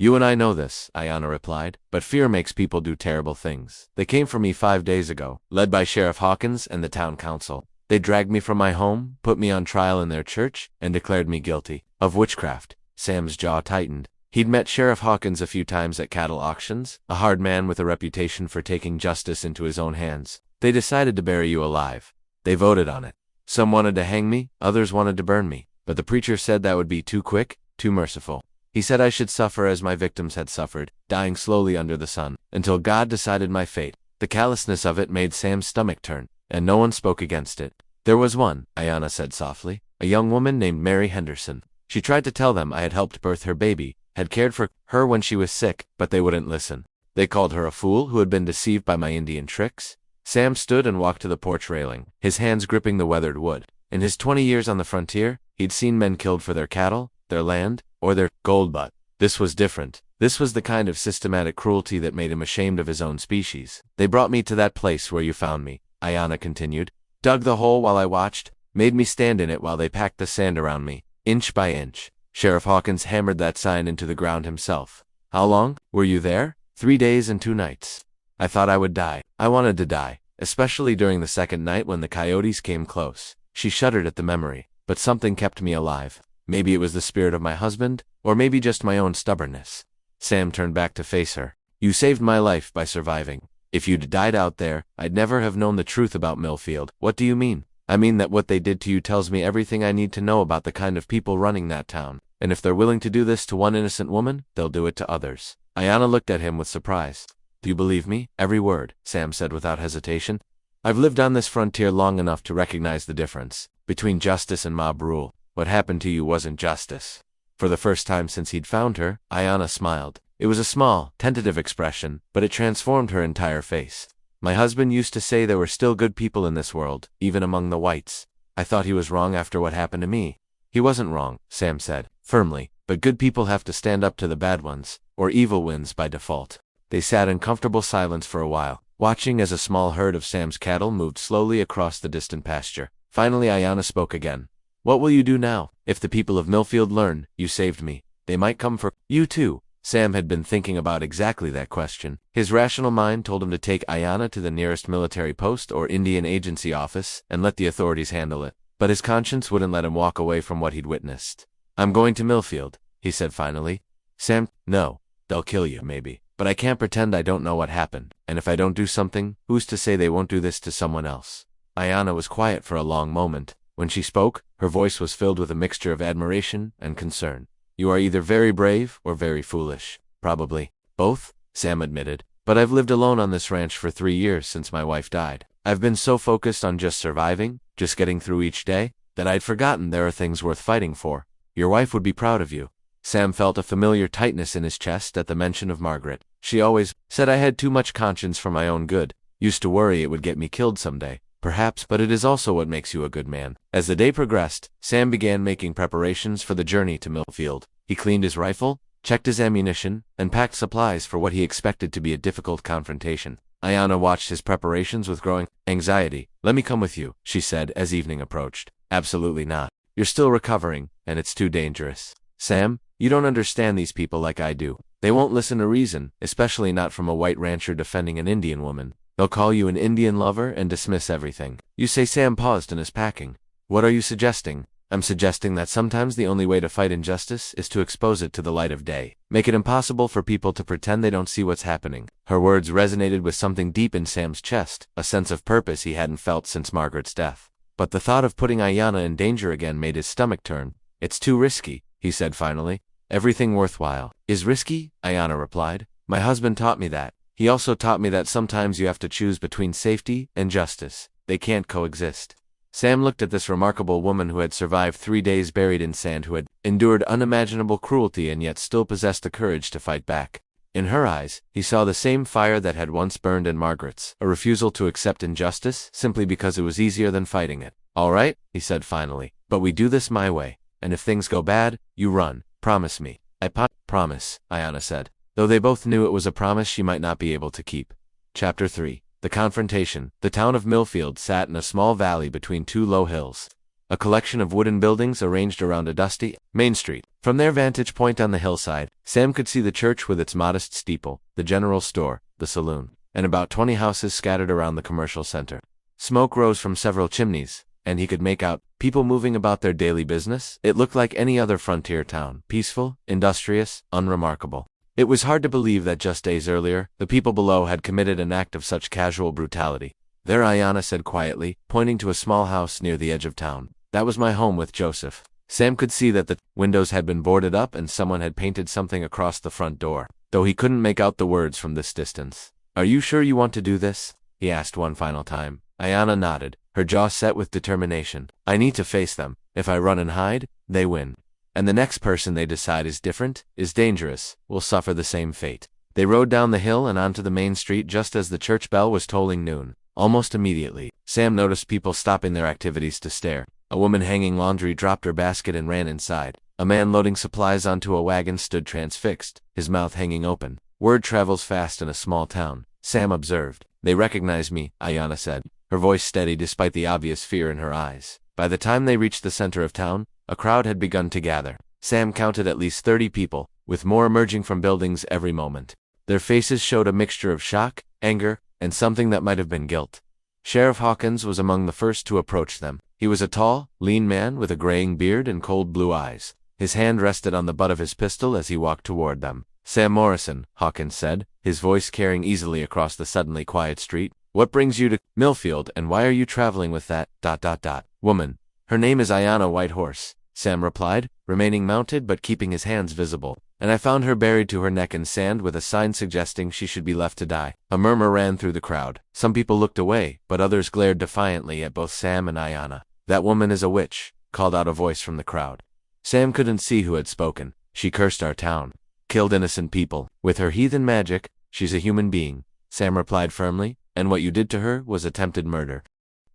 You and I know this, Ayanna replied, but fear makes people do terrible things. They came for me 5 days ago, led by Sheriff Hawkins and the town council. They dragged me from my home, put me on trial in their church, and declared me guilty of witchcraft. Sam's jaw tightened. He'd met Sheriff Hawkins a few times at cattle auctions, a hard man with a reputation for taking justice into his own hands. They decided to bury you alive. They voted on it. Some wanted to hang me, others wanted to burn me, but the preacher said that would be too quick, too merciful. He said I should suffer as my victims had suffered, dying slowly under the sun, until God decided my fate. The callousness of it made Sam's stomach turn, and no one spoke against it. There was one, Ayanna said softly, a young woman named Mary Henderson. She tried to tell them I had helped birth her baby, had cared for her when she was sick, but they wouldn't listen. They called her a fool who had been deceived by my Indian tricks. Sam stood and walked to the porch railing, his hands gripping the weathered wood. In his 20 years on the frontier, he'd seen men killed for their cattle, their land, or their gold, but this was different. This was the kind of systematic cruelty that made him ashamed of his own species. They brought me to that place where you found me, Ayanna continued, dug the hole while I watched, made me stand in it while they packed the sand around me, inch by inch. Sheriff Hawkins hammered that sign into the ground himself. How long were you there? 3 days and 2 nights. I thought I would die. I wanted to die, especially during the second night when the coyotes came close. She shuddered at the memory, but something kept me alive. Maybe it was the spirit of my husband, or maybe just my own stubbornness. Sam turned back to face her. You saved my life by surviving. If you'd died out there, I'd never have known the truth about Millfield. What do you mean? I mean that what they did to you tells me everything I need to know about the kind of people running that town. And if they're willing to do this to one innocent woman, they'll do it to others. Ayanna looked at him with surprise. Do you believe me? Every word, Sam said without hesitation. I've lived on this frontier long enough to recognize the difference between justice and mob rule. What happened to you wasn't justice. For the first time since he'd found her, Ayanna smiled. It was a small, tentative expression, but it transformed her entire face. My husband used to say there were still good people in this world, even among the whites. I thought he was wrong after what happened to me. He wasn't wrong, Sam said, firmly, but good people have to stand up to the bad ones, or evil wins by default. They sat in comfortable silence for a while, watching as a small herd of Sam's cattle moved slowly across the distant pasture. Finally Ayanna spoke again. What will you do now? If the people of Millfield learn you saved me, they might come for you too. Sam had been thinking about exactly that question. His rational mind told him to take Ayanna to the nearest military post or Indian agency office and let the authorities handle it. But his conscience wouldn't let him walk away from what he'd witnessed. I'm going to Millfield, he said finally. Sam, no. They'll kill you, maybe. But I can't pretend I don't know what happened. And if I don't do something, who's to say they won't do this to someone else? Ayanna was quiet for a long moment. When she spoke, her voice was filled with a mixture of admiration and concern. You are either very brave or very foolish. Probably both, Sam admitted. But I've lived alone on this ranch for 3 years since my wife died. I've been so focused on just surviving, just getting through each day, that I'd forgotten there are things worth fighting for. Your wife would be proud of you. Sam felt a familiar tightness in his chest at the mention of Margaret. She always said I had too much conscience for my own good. Used to worry it would get me killed someday. Perhaps, but it is also what makes you a good man. As the day progressed, Sam began making preparations for the journey to Millfield. He cleaned his rifle, checked his ammunition, and packed supplies for what he expected to be a difficult confrontation. Ayanna watched his preparations with growing anxiety. Let me come with you, she said as evening approached. Absolutely not. You're still recovering, and it's too dangerous. Sam, you don't understand these people like I do. They won't listen to reason, especially not from a white rancher defending an Indian woman. They'll call you an Indian lover and dismiss everything. You say. Sam paused in his packing. What are you suggesting? I'm suggesting that sometimes the only way to fight injustice is to expose it to the light of day. Make it impossible for people to pretend they don't see what's happening. Her words resonated with something deep in Sam's chest, a sense of purpose he hadn't felt since Margaret's death. But the thought of putting Ayanna in danger again made his stomach turn. It's too risky, he said finally. Everything worthwhile is risky, Ayanna replied. My husband taught me that. He also taught me that sometimes you have to choose between safety and justice. They can't coexist. Sam looked at this remarkable woman who had survived 3 days buried in sand, who had endured unimaginable cruelty and yet still possessed the courage to fight back. In her eyes, he saw the same fire that had once burned in Margaret's, a refusal to accept injustice simply because it was easier than fighting it. All right, he said finally, but we do this my way, and if things go bad, you run. Promise me. I promise, Ayanna said, though they both knew it was a promise she might not be able to keep. Chapter 3. The Confrontation. The town of Millfield sat in a small valley between 2 low hills. a collection of wooden buildings arranged around a dusty main street. From their vantage point on the hillside, Sam could see the church with its modest steeple, the general store, the saloon, and about 20 houses scattered around the commercial center. Smoke rose from several chimneys, and he could make out people moving about their daily business. It looked like any other frontier town, peaceful, industrious, unremarkable. It was hard to believe that just days earlier, the people below had committed an act of such casual brutality. There, Ayanna said quietly, pointing to a small house near the edge of town. That was my home with Joseph. Sam could see that the windows had been boarded up and someone had painted something across the front door, though he couldn't make out the words from this distance. Are you sure you want to do this? He asked one final time. Ayanna nodded, her jaw set with determination. I need to face them. If I run and hide, they win. And the next person they decide is different, is dangerous, will suffer the same fate. They rode down the hill and onto the main street just as the church bell was tolling noon. Almost immediately, Sam noticed people stopping their activities to stare. A woman hanging laundry dropped her basket and ran inside. A man loading supplies onto a wagon stood transfixed, his mouth hanging open. Word travels fast in a small town, Sam observed. They recognize me, Ayanna said, her voice steady despite the obvious fear in her eyes. By the time they reached the center of town, a crowd had begun to gather. Sam counted at least 30 people, with more emerging from buildings every moment. Their faces showed a mixture of shock, anger, and something that might have been guilt. Sheriff Hawkins was among the first to approach them. He was a tall, lean man with a graying beard and cold blue eyes. His hand rested on the butt of his pistol as he walked toward them. Sam Morrison, Hawkins said, his voice carrying easily across the suddenly quiet street. What brings you to Millfield, and why are you traveling with that, woman? Her name is Ayanna Whitehorse, Sam replied, remaining mounted but keeping his hands visible. And I found her buried to her neck in sand with a sign suggesting she should be left to die. A murmur ran through the crowd. Some people looked away, but others glared defiantly at both Sam and Ayanna. That woman is a witch, called out a voice from the crowd. Sam couldn't see who had spoken. She cursed our town, killed innocent people. With her heathen magic, she's a human being, Sam replied firmly, and what you did to her was attempted murder.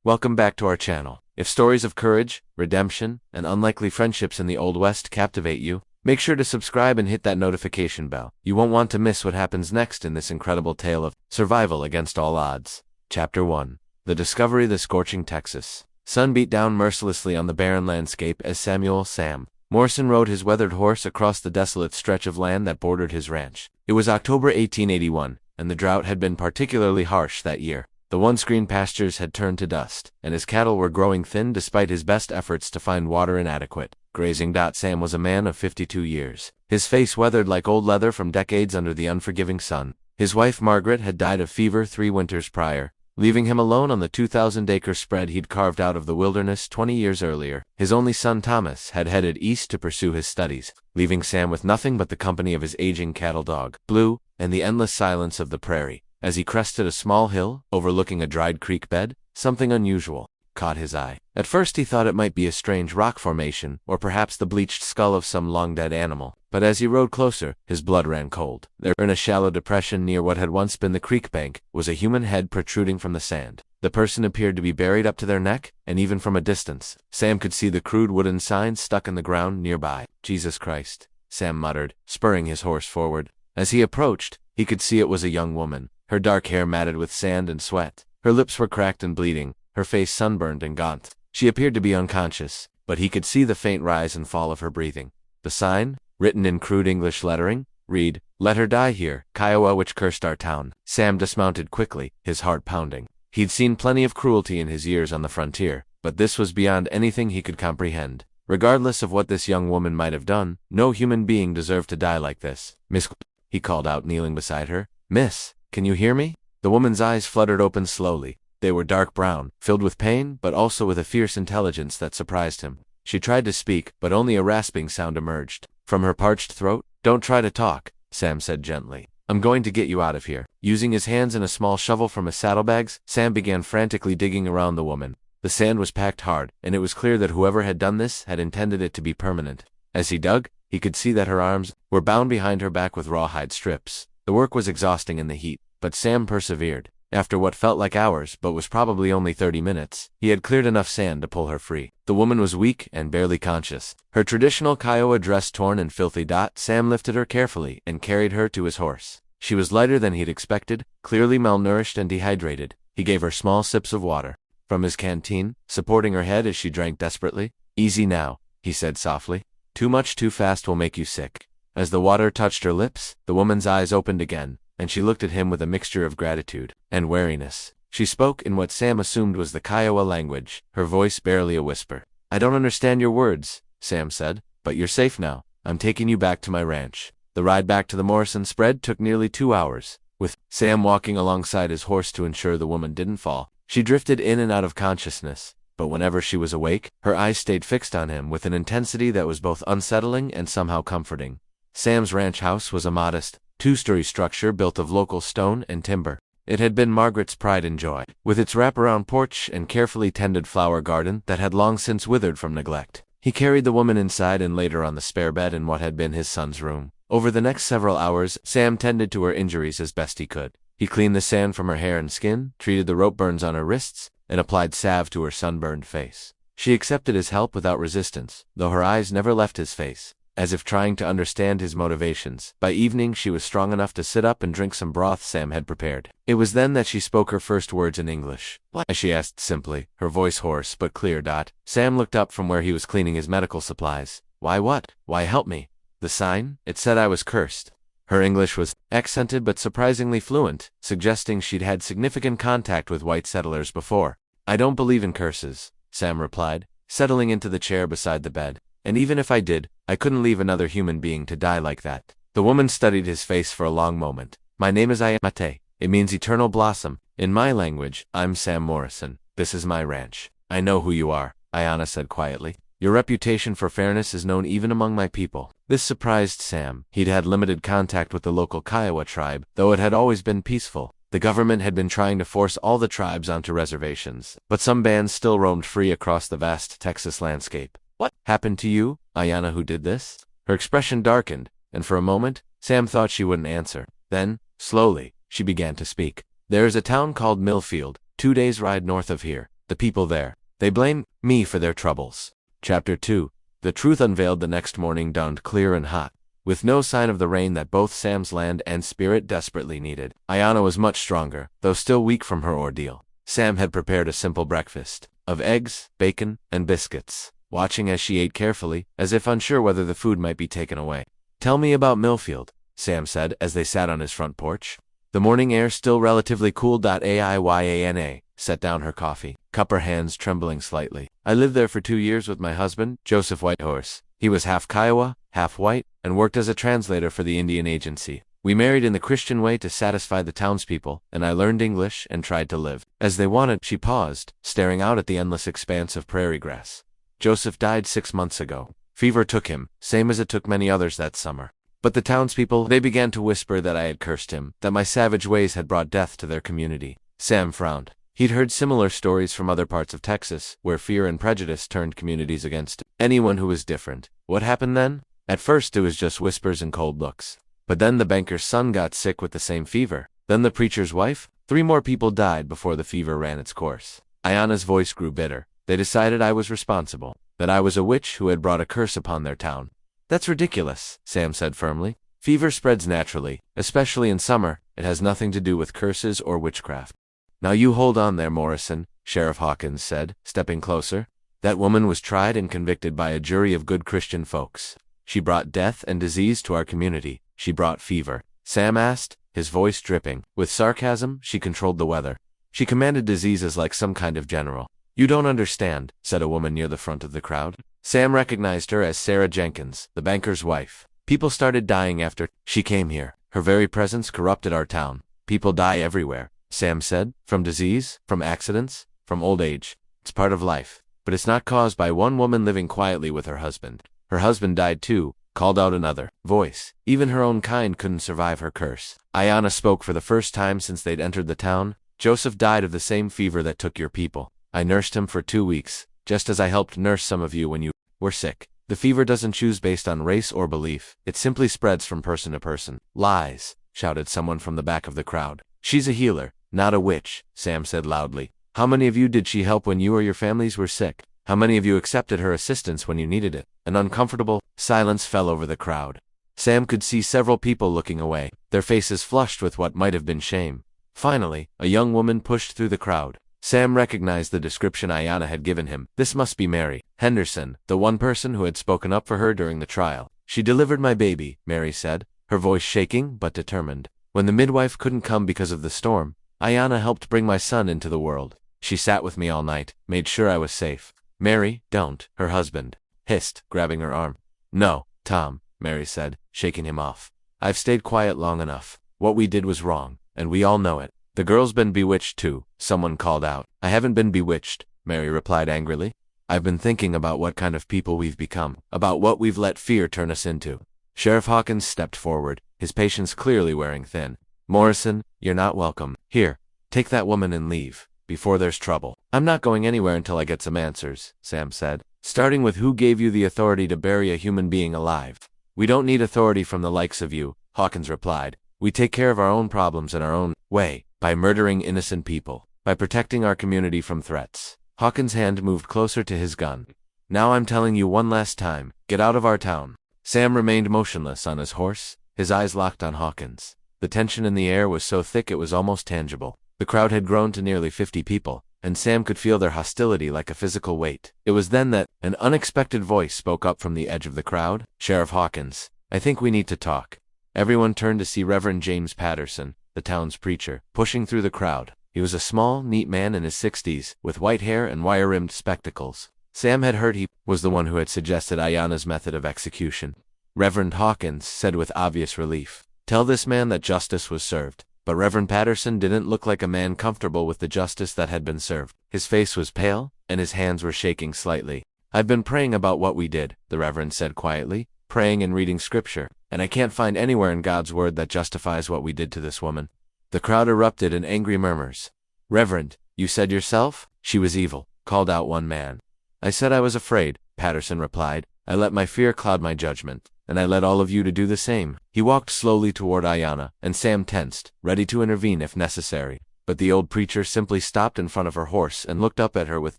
Welcome back to our channel. If stories of courage, redemption, and unlikely friendships in the Old West captivate you, make sure to subscribe and hit that notification bell. You won't want to miss what happens next in this incredible tale of survival against all odds. Chapter 1. The Discovery of the Scorching Texas. Sun beat down mercilessly on the barren landscape as Sam Morrison rode his weathered horse across the desolate stretch of land that bordered his ranch. It was October 1881, and the drought had been particularly harsh that year. The once green pastures had turned to dust, and his cattle were growing thin despite his best efforts to find water inadequate. Grazing. Sam was a man of 52 years, his face weathered like old leather from decades under the unforgiving sun. His wife Margaret had died of fever 3 winters prior, leaving him alone on the 2,000-acre spread he'd carved out of the wilderness 20 years earlier. His only son Thomas had headed east to pursue his studies, leaving Sam with nothing but the company of his aging cattle dog, Blue, and the endless silence of the prairie. As he crested a small hill, overlooking a dried creek bed, something unusual caught his eye. At first he thought it might be a strange rock formation, or perhaps the bleached skull of some long-dead animal. But as he rode closer, his blood ran cold. There, in a shallow depression near what had once been the creek bank, was a human head protruding from the sand. The person appeared to be buried up to their neck, and even from a distance, Sam could see the crude wooden sign stuck in the ground nearby. Jesus Christ, Sam muttered, spurring his horse forward. As he approached, he could see it was a young woman, her dark hair matted with sand and sweat. Her lips were cracked and bleeding, her face sunburned and gaunt. She appeared to be unconscious, but he could see the faint rise and fall of her breathing. The sign, written in crude English lettering, read, "Let her die here, Kiowa which cursed our town." Sam dismounted quickly, his heart pounding. He'd seen plenty of cruelty in his years on the frontier, but this was beyond anything he could comprehend. Regardless of what this young woman might have done, no human being deserved to die like this. "Miss," he called out, kneeling beside her. "Miss, can you hear me?" The woman's eyes fluttered open slowly. They were dark brown, filled with pain, but also with a fierce intelligence that surprised him. She tried to speak, but only a rasping sound emerged from her parched throat. "Don't try to talk," Sam said gently. "I'm going to get you out of here." Using his hands and a small shovel from his saddlebags, Sam began frantically digging around the woman. The sand was packed hard, and it was clear that whoever had done this had intended it to be permanent. As he dug, he could see that her arms were bound behind her back with rawhide strips. The work was exhausting in the heat, but Sam persevered. After what felt like hours, but was probably only 30 minutes, he had cleared enough sand to pull her free. The woman was weak and barely conscious, her traditional Kiowa dress torn and filthy. Sam lifted her carefully and carried her to his horse. She was lighter than he'd expected, clearly malnourished and dehydrated. He gave her small sips of water. from his canteen, supporting her head as she drank desperately. Easy now, he said softly. Too much too fast will make you sick. As the water touched her lips, the woman's eyes opened again, and she looked at him with a mixture of gratitude and wariness. She spoke in what Sam assumed was the Kiowa language, her voice barely a whisper. I don't understand your words, Sam said, but you're safe now. I'm taking you back to my ranch. The ride back to the Morrison spread took nearly 2 hours, with Sam walking alongside his horse to ensure the woman didn't fall. She drifted in and out of consciousness, but whenever she was awake, her eyes stayed fixed on him with an intensity that was both unsettling and somehow comforting. Sam's ranch house was a modest, 2-story structure built of local stone and timber. It had been Margaret's pride and joy, with its wraparound porch and carefully tended flower garden that had long since withered from neglect. He carried the woman inside and laid her on the spare bed in what had been his son's room. Over the next several hours, Sam tended to her injuries as best he could. He cleaned the sand from her hair and skin, treated the rope burns on her wrists, and applied salve to her sunburned face. She accepted his help without resistance, though her eyes never left his face, as if trying to understand his motivations. By evening, she was strong enough to sit up and drink some broth Sam had prepared. It was then that she spoke her first words in English. What? She asked simply, her voice hoarse but clear. Sam looked up from where he was cleaning his medical supplies. Why what? Why help me? The sign? It said I was cursed. Her English was accented but surprisingly fluent, suggesting she'd had significant contact with white settlers before. I don't believe in curses, Sam replied, settling into the chair beside the bed. And even if I did, I couldn't leave another human being to die like that. The woman studied his face for a long moment. My name is Ayamate. It means eternal blossom. In my language, I'm Sam Morrison. This is my ranch. I know who you are, Ayana said quietly. Your reputation for fairness is known even among my people. This surprised Sam. He'd had limited contact with the local Kiowa tribe, though it had always been peaceful. The government had been trying to force all the tribes onto reservations, but some bands still roamed free across the vast Texas landscape. What happened to you, Ayana, who did this? Her expression darkened, and for a moment, Sam thought she wouldn't answer. Then, slowly, she began to speak. There is a town called Millfield, 2 days' ride north of here. The people there, they blame me for their troubles. Chapter 2. The truth unveiled the next morning dawned clear and hot, with no sign of the rain that both Sam's land and spirit desperately needed. Ayana was much stronger, though still weak from her ordeal. Sam had prepared a simple breakfast, of eggs, bacon, and biscuits, watching as she ate carefully, as if unsure whether the food might be taken away. Tell me about Millfield, Sam said as they sat on his front porch. The morning air still relatively cool. Ayana set down her coffee, cup her hands trembling slightly. I lived there for 2 years with my husband, Joseph Whitehorse. He was half Kiowa, half white, and worked as a translator for the Indian agency. We married in the Christian way to satisfy the townspeople, and I learned English and tried to live as they wanted. She paused, staring out at the endless expanse of prairie grass. Joseph died 6 months ago. Fever took him, same as it took many others that summer. But the townspeople, they began to whisper that I had cursed him, that my savage ways had brought death to their community. Sam frowned. He'd heard similar stories from other parts of Texas, where fear and prejudice turned communities against anyone who was different. What happened then? At first it was just whispers and cold looks. But then the banker's son got sick with the same fever. Then the preacher's wife. 3 more people died before the fever ran its course. Ayana's voice grew bitter. They decided I was responsible, that I was a witch who had brought a curse upon their town. That's ridiculous, Sam said firmly. Fever spreads naturally, especially in summer. It has nothing to do with curses or witchcraft. Now you hold on there, Morrison, Sheriff Hawkins said, stepping closer. That woman was tried and convicted by a jury of good Christian folks. She brought death and disease to our community. She brought fever. Sam asked, his voice dripping. With sarcasm, she controlled the weather. She commanded diseases like some kind of general. You don't understand, said a woman near the front of the crowd. Sam recognized her as Sarah Jenkins, the banker's wife. People started dying after she came here. Her very presence corrupted our town. People die everywhere, Sam said, from disease, from accidents, from old age. It's part of life, but it's not caused by one woman living quietly with her husband. Her husband died too, called out another voice. Even her own kind couldn't survive her curse. Ayana spoke for the first time since they'd entered the town. Joseph died of the same fever that took your people. I nursed him for 2 weeks, just as I helped nurse some of you when you were sick. The fever doesn't choose based on race or belief. It simply spreads from person to person. Lies, shouted someone from the back of the crowd. She's a healer, not a witch, Sam said loudly. How many of you did she help when you or your families were sick? How many of you accepted her assistance when you needed it? An uncomfortable silence fell over the crowd. Sam could see several people looking away, their faces flushed with what might have been shame. Finally, a young woman pushed through the crowd. Sam recognized the description Ayanna had given him. This must be Mary Henderson, the one person who had spoken up for her during the trial. She delivered my baby, Mary said, her voice shaking but determined. When the midwife couldn't come because of the storm, Ayanna helped bring my son into the world. She sat with me all night, made sure I was safe. Mary, don't, her husband hissed, grabbing her arm. No, Tom, Mary said, shaking him off. I've stayed quiet long enough. What we did was wrong, and we all know it. The girl's been bewitched too, someone called out. I haven't been bewitched, Mary replied angrily. I've been thinking about what kind of people we've become, about what we've let fear turn us into. Sheriff Hawkins stepped forward, his patience clearly wearing thin. Morrison, you're not welcome. Here, take that woman and leave, before there's trouble. I'm not going anywhere until I get some answers, Sam said. Starting with who gave you the authority to bury a human being alive. We don't need authority from the likes of you, Hawkins replied. We take care of our own problems in our own way, by murdering innocent people, by protecting our community from threats. Hawkins' hand moved closer to his gun. Now I'm telling you one last time, get out of our town. Sam remained motionless on his horse, his eyes locked on Hawkins. The tension in the air was so thick it was almost tangible. The crowd had grown to nearly 50 people, and Sam could feel their hostility like a physical weight. It was then that an unexpected voice spoke up from the edge of the crowd. Sheriff Hawkins, I think we need to talk. Everyone turned to see Reverend James Patterson, the town's preacher, pushing through the crowd. He was a small, neat man in his 60s, with white hair and wire-rimmed spectacles. Sam had heard he was the one who had suggested Ayanna's method of execution. Reverend Hawkins said with obvious relief, tell this man that justice was served. But Reverend Patterson didn't look like a man comfortable with the justice that had been served. His face was pale, and his hands were shaking slightly. I've been praying about what we did, the Reverend said quietly, praying and reading scripture, and I can't find anywhere in God's word that justifies what we did to this woman. The crowd erupted in angry murmurs. Reverend, you said yourself? She was evil, called out one man. I said I was afraid, Patterson replied. I let my fear cloud my judgment, and I led all of you to do the same. He walked slowly toward Ayanna, and Sam tensed, ready to intervene if necessary. But the old preacher simply stopped in front of her horse and looked up at her with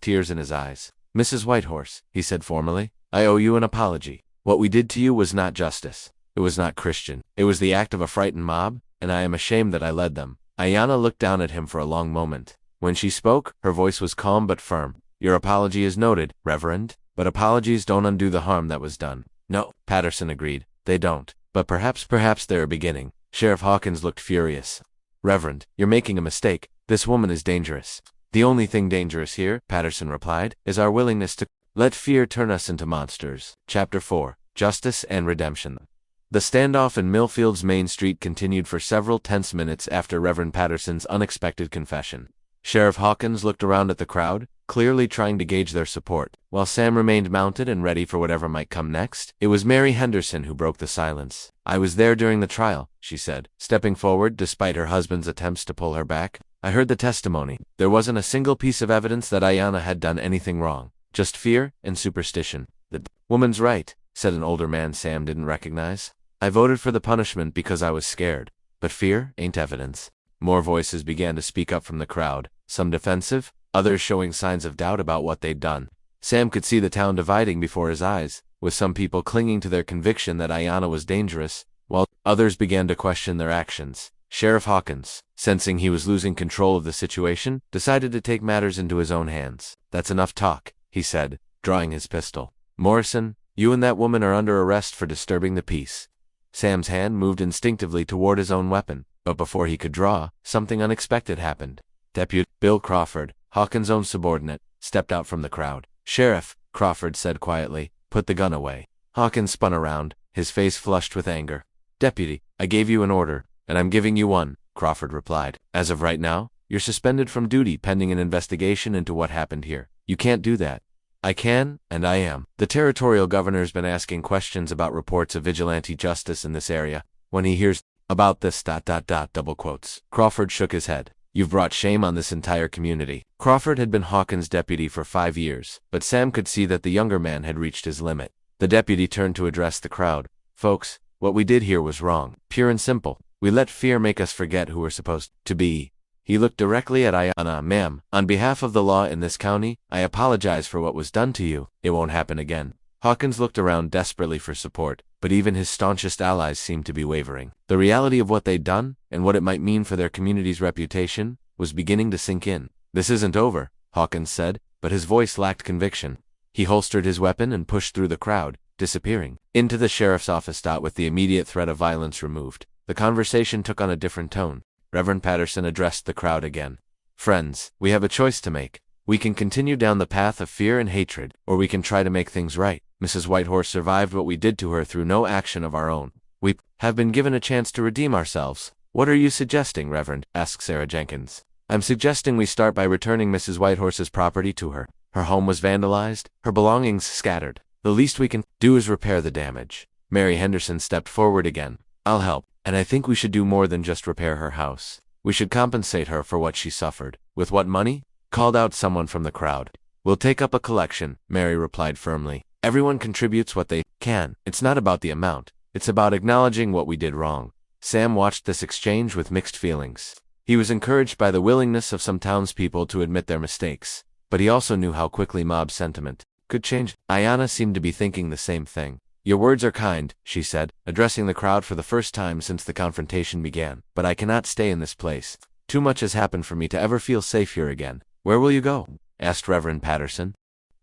tears in his eyes. Mrs. Whitehorse, he said formally, I owe you an apology. What we did to you was not justice. It was not Christian. It was the act of a frightened mob, and I am ashamed that I led them. Ayanna looked down at him for a long moment. When she spoke, her voice was calm but firm. Your apology is noted, Reverend, but apologies don't undo the harm that was done. No, Patterson agreed. They don't. But perhaps they're a beginning. Sheriff Hawkins looked furious. Reverend, you're making a mistake. This woman is dangerous. The only thing dangerous here, Patterson replied, is our willingness to let fear turn us into monsters. Chapter 4. Justice and Redemption. The standoff in Millfield's Main Street continued for several tense minutes after Reverend Patterson's unexpected confession. Sheriff Hawkins looked around at the crowd, clearly trying to gauge their support, while Sam remained mounted and ready for whatever might come next. It was Mary Henderson who broke the silence. I was there during the trial, she said, stepping forward despite her husband's attempts to pull her back. I heard the testimony. There wasn't a single piece of evidence that Ayanna had done anything wrong. Just fear and superstition. The woman's right, said an older man Sam didn't recognize. I voted for the punishment because I was scared. But fear ain't evidence. More voices began to speak up from the crowd, some defensive, others showing signs of doubt about what they'd done. Sam could see the town dividing before his eyes, with some people clinging to their conviction that Ayanna was dangerous, while others began to question their actions. Sheriff Hawkins, sensing he was losing control of the situation, decided to take matters into his own hands. That's enough talk, he said, drawing his pistol. Morrison, you and that woman are under arrest for disturbing the peace. Sam's hand moved instinctively toward his own weapon, but before he could draw, something unexpected happened. Deputy Bill Crawford, Hawkins' own subordinate, stepped out from the crowd. Sheriff, Crawford said quietly, put the gun away. Hawkins spun around, his face flushed with anger. Deputy, I gave you an order, and I'm giving you one, Crawford replied. As of right now, you're suspended from duty pending an investigation into what happened here. You can't do that. I can, and I am. The territorial governor's been asking questions about reports of vigilante justice in this area. When he hears about this ... double quotes. Crawford shook his head. You've brought shame on this entire community. Crawford had been Hawkins' deputy for 5 years, but Sam could see that the younger man had reached his limit. The deputy turned to address the crowd. Folks, what we did here was wrong. Pure and simple. We let fear make us forget who we're supposed to be. He looked directly at Ayanna. Ma'am, on behalf of the law in this county, I apologize for what was done to you. It won't happen again. Hawkins looked around desperately for support, but even his staunchest allies seemed to be wavering. The reality of what they'd done, and what it might mean for their community's reputation, was beginning to sink in. "This isn't over," Hawkins said, but his voice lacked conviction. He holstered his weapon and pushed through the crowd, disappearing into the sheriff's office. With the immediate threat of violence removed, the conversation took on a different tone. Reverend Patterson addressed the crowd again. "Friends, we have a choice to make. We can continue down the path of fear and hatred, or we can try to make things right. Mrs. Whitehorse survived what we did to her through no action of our own. We have been given a chance to redeem ourselves." "What are you suggesting, Reverend?" asked Sarah Jenkins. "I'm suggesting we start by returning Mrs. Whitehorse's property to her. Her home was vandalized, her belongings scattered. The least we can do is repair the damage." Mary Henderson stepped forward again. "I'll help, and I think we should do more than just repair her house. We should compensate her for what she suffered." "With what money?" called out someone from the crowd. "We'll take up a collection," Mary replied firmly. "Everyone contributes what they can. It's not about the amount. It's about acknowledging what we did wrong." Sam watched this exchange with mixed feelings. He was encouraged by the willingness of some townspeople to admit their mistakes, but he also knew how quickly mob sentiment could change. Ayanna seemed to be thinking the same thing. "Your words are kind," she said, addressing the crowd for the first time since the confrontation began, "but I cannot stay in this place. Too much has happened for me to ever feel safe here again." "Where will you go?" asked Reverend Patterson.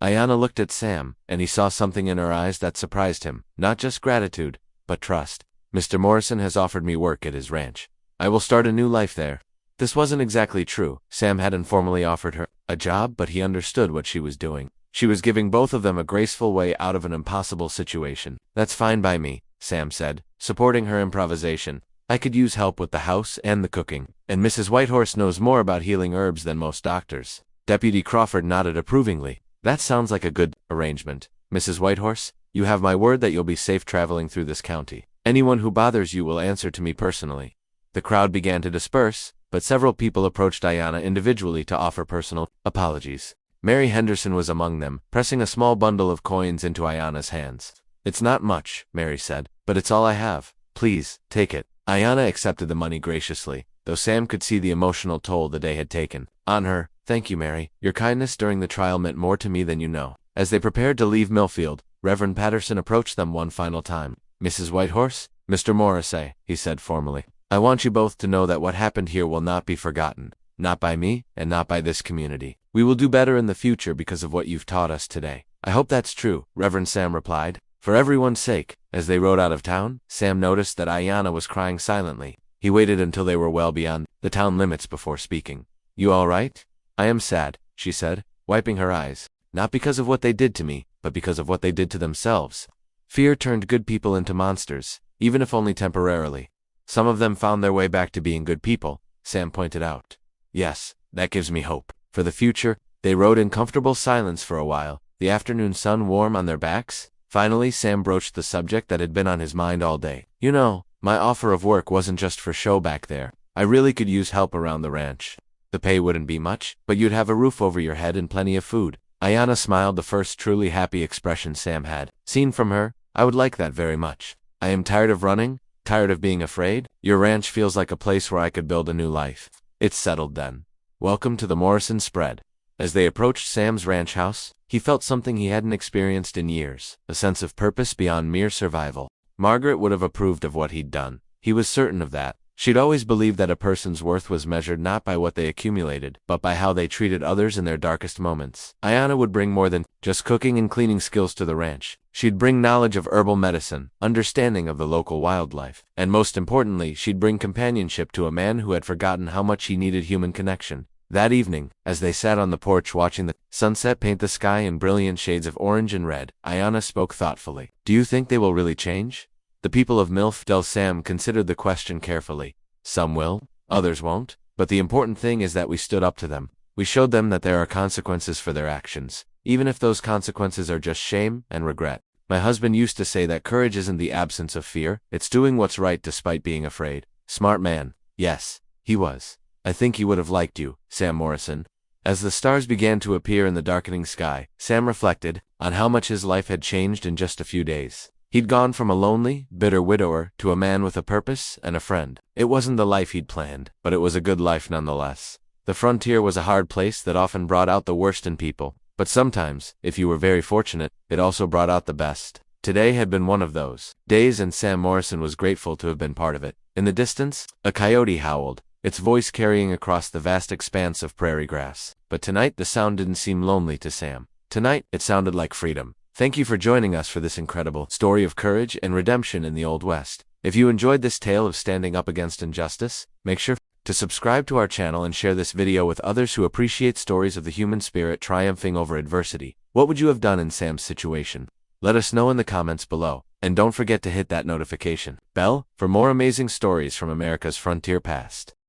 Ayanna looked at Sam, and he saw something in her eyes that surprised him. Not just gratitude, but trust. "Mr. Morrison has offered me work at his ranch. I will start a new life there." This wasn't exactly true. Sam hadn't formally offered her a job, but he understood what she was doing. She was giving both of them a graceful way out of an impossible situation. "That's fine by me," Sam said, supporting her improvisation. "I could use help with the house and the cooking, and Mrs. Whitehorse knows more about healing herbs than most doctors." Deputy Crawford nodded approvingly. "That sounds like a good arrangement. Mrs. Whitehorse, you have my word that you'll be safe traveling through this county. Anyone who bothers you will answer to me personally." The crowd began to disperse, but several people approached Ayanna individually to offer personal apologies. Mary Henderson was among them, pressing a small bundle of coins into Ayanna's hands. "It's not much," Mary said, "but it's all I have. Please, take it." Ayanna accepted the money graciously, though Sam could see the emotional toll the day had taken on her. "Thank you, Mary. Your kindness during the trial meant more to me than you know." As they prepared to leave Millfield, Reverend Patterson approached them one final time. "Mrs. Whitehorse, Mr. Morrissey," he said formally, "I want you both to know that what happened here will not be forgotten. Not by me, and not by this community. We will do better in the future because of what you've taught us today." "I hope that's true," Reverend Sam replied. "For everyone's sake." As they rode out of town, Sam noticed that Ayanna was crying silently. He waited until they were well beyond the town limits before speaking. "You all right?" "I am sad," she said, wiping her eyes. "Not because of what they did to me, but because of what they did to themselves. Fear turned good people into monsters, even if only temporarily. Some of them found their way back to being good people," Sam pointed out. "Yes, that gives me hope. For the future." They rode in comfortable silence for a while, the afternoon sun warm on their backs. Finally, Sam broached the subject that had been on his mind all day. "You know, my offer of work wasn't just for show back there. I really could use help around the ranch. The pay wouldn't be much, but you'd have a roof over your head and plenty of food." Ayanna smiled, the first truly happy expression Sam had seen from her. "I would like that very much. I am tired of running, tired of being afraid. Your ranch feels like a place where I could build a new life." "It's settled then. Welcome to the Morrison spread." As they approached Sam's ranch house, he felt something he hadn't experienced in years, a sense of purpose beyond mere survival. Margaret would have approved of what he'd done. He was certain of that. She'd always believed that a person's worth was measured not by what they accumulated, but by how they treated others in their darkest moments. Ayanna would bring more than just cooking and cleaning skills to the ranch. She'd bring knowledge of herbal medicine, understanding of the local wildlife, and most importantly, she'd bring companionship to a man who had forgotten how much he needed human connection. That evening, as they sat on the porch watching the sunset paint the sky in brilliant shades of orange and red, Ayanna spoke thoughtfully. "Do you think they will really change?" The people of Milfdale. Sam considered the question carefully. "Some will, others won't, but the important thing is that we stood up to them. We showed them that there are consequences for their actions, even if those consequences are just shame and regret. My husband used to say that courage isn't the absence of fear, it's doing what's right despite being afraid." Smart man. Yes, he was. "I think he would have liked you, Sam Morrison." As the stars began to appear in the darkening sky, Sam reflected on how much his life had changed in just a few days. He'd gone from a lonely, bitter widower to a man with a purpose and a friend. It wasn't the life he'd planned, but it was a good life nonetheless. The frontier was a hard place that often brought out the worst in people, but sometimes, if you were very fortunate, it also brought out the best. Today had been one of those days, and Sam Morrison was grateful to have been part of it. In the distance, a coyote howled. its voice carrying across the vast expanse of prairie grass. But tonight the sound didn't seem lonely to Sam. Tonight, it sounded like freedom. Thank you for joining us for this incredible story of courage and redemption in the Old West. If you enjoyed this tale of standing up against injustice, make sure to subscribe to our channel and share this video with others who appreciate stories of the human spirit triumphing over adversity. What would you have done in Sam's situation? Let us know in the comments below. And don't forget to hit that notification bell for more amazing stories from America's frontier past.